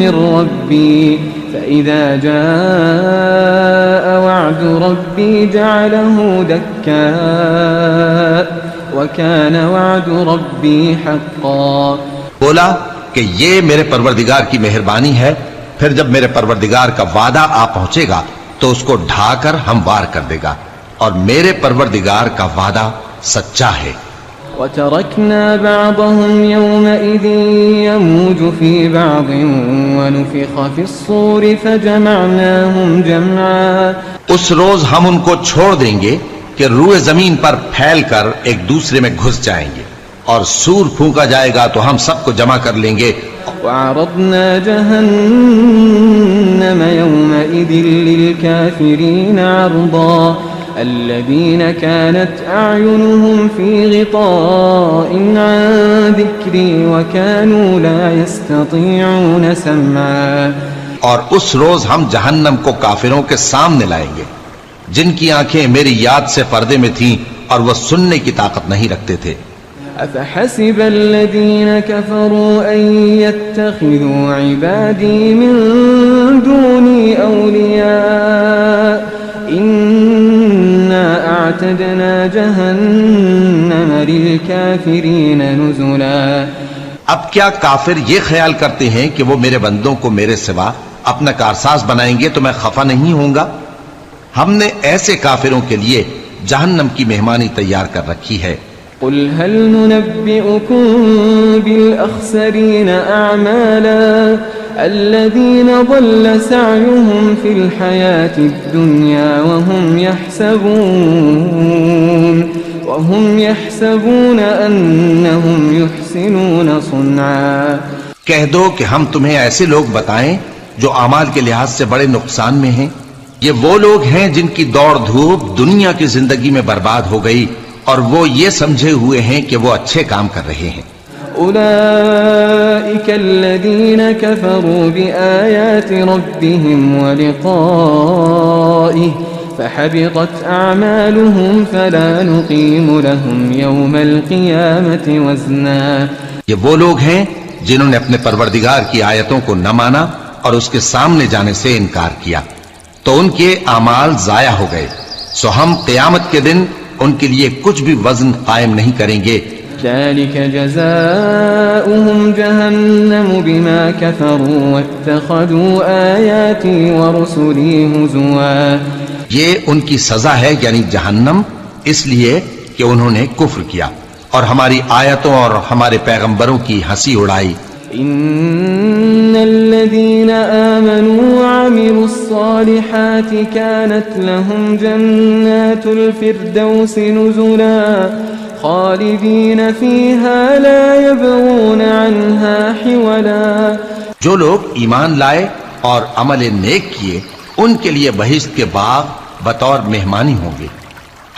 من ربي فإذا جاء وعد ربي جعله دكا وكان وعد ربي حقا. بولا کہ یہ میرے پروردگار کی مہربانی ہے، پھر جب میرے پروردگار کا وعدہ آ پہنچے گا تو اس کو ڈھا کر ہموار کر دے گا، اور میرے پروردگار کا وعدہ سچا ہے. وتركنا بعضهم يومئذ يموج في بعض ونفخ في الصور فجمعناهم جمعا. اس روز ہم ان کو چھوڑ دیں گے کہ روئے زمین پر پھیل کر ایک دوسرے میں گھس جائیں گے، اور سور پھونکا جائے گا تو ہم سب کو جمع کر لیں گے. وعرضنا جهنم يومئذ للكافرين عرضا الذين كانت أعينهم في غطاء عن ذكري وكانوا لا يستطيعون سمعا. اور اس روز ہم جہنم کو کافروں کے سامنے لائیں گے جن کی آنکھیں میری یاد سے پردے میں تھیں اور وہ سننے کی طاقت نہیں رکھتے تھے. أفحسب الذين كفروا أن يتخذوا عبادي من دوني أولياء إنا أعتدنا جهنم للكافرين نزلا. اب کیا کافر یہ خیال کرتے ہیں کہ وہ میرے بندوں کو میرے سوا اپنا کارساز بنائیں گے تو میں خفا نہیں ہوں گا؟ ہم نے ایسے کافروں کے لیے جہنم کی مہمانی تیار کر رکھی ہے. قل هل ننبئكم بالأخسرين أعمالا الذين ضل سعيهم في الحياة الدنيا وهم يحسبون أنهم يحسنون صنعا. کہہ دو کہ ہم تمہیں ایسے لوگ بتائیں جو اعمال کے لحاظ سے بڑے نقصان میں ہیں. یہ وہ لوگ ہیں جن کی دوڑ دھوپ دنیا کی زندگی میں برباد ہو گئی اور وہ یہ سمجھے ہوئے ہیں کہ وہ اچھے کام کر رہے ہیں. أولئك الذين كفروا بآيات ربهم ولقائه فحبطت أعمالهم فلا نقيم لهم يوم القيامة وزنا. یہ وہ لوگ ہیں جنہوں نے اپنے پروردگار کی آیتوں کو نہ مانا اور اس کے سامنے جانے سے انکار کیا تو ان کے اعمال ضائع ہو گئے، سو ہم قیامت کے دن ان کے لیے کچھ بھی وزن قائم نہیں کریں گے. ذلك جزاؤهم جهنم بما كفروا واتخذوا آياتي ورسلي هزوا. یہ ان کی سزا ہے یعنی جہنم، اس لیے کہ انہوں نے کفر کیا اور ہماری آیتوں اور ہمارے پیغمبروں کی ہنسی اڑائی. إن الذين آمنوا وعملوا الصالحات كانت لهم جنات الفردوس نزلا خالدين فيها لا يبغون عنها حولا. جو لوگ ایمان لائے اور عمل نیک کیے ان کے لیے بہشت کے باغ بطور مہمانی ہوں گے،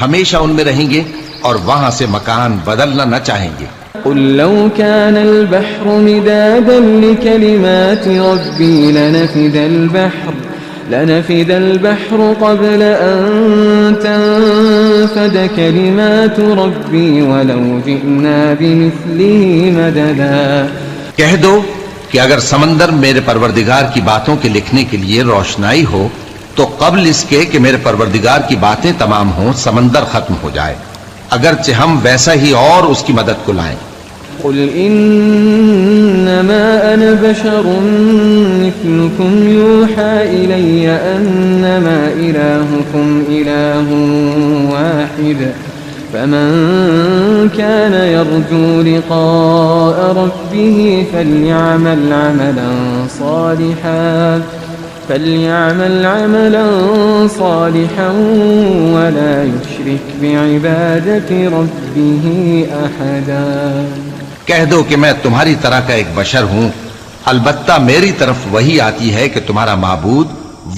ہمیشہ ان میں رہیں گے اور وہاں سے مکان بدلنا نہ چاہیں گے. قل لو كان البحر مدادا لكلمات ربي لنفد البحر قبل أن تنفد كلمات ربي ولو جئنا بمثله مددا. کہہ دو کہ اگر سمندر میرے پروردگار کی باتوں کے لکھنے کے لیے روشنائی ہو تو قبل اس کے کہ میرے پروردگار کی باتیں تمام ہوں سمندر ختم ہو جائے، اگرچہ ہم ویسا ہی اور اس کی مدد کو لائیں. قل إنما أنا بشر مثلكم يوحى إلي أنما إلهكم إله واحد فمن كان يرجو لقاء ربه فليعمل عملا صالحا ولا يشرك بعبادة ربه أحدا. کہہ دو کہ میں تمہاری طرح کا ایک بشر ہوں، البتہ میری طرف وہی آتی ہے کہ تمہارا معبود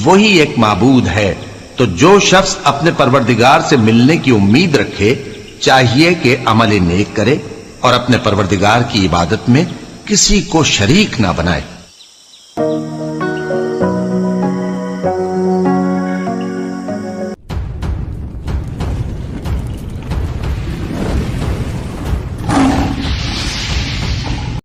وہی ایک معبود ہے، تو جو شخص اپنے پروردگار سے ملنے کی امید رکھے چاہیے کہ عمل نیک کرے اور اپنے پروردگار کی عبادت میں کسی کو شریک نہ بنائے.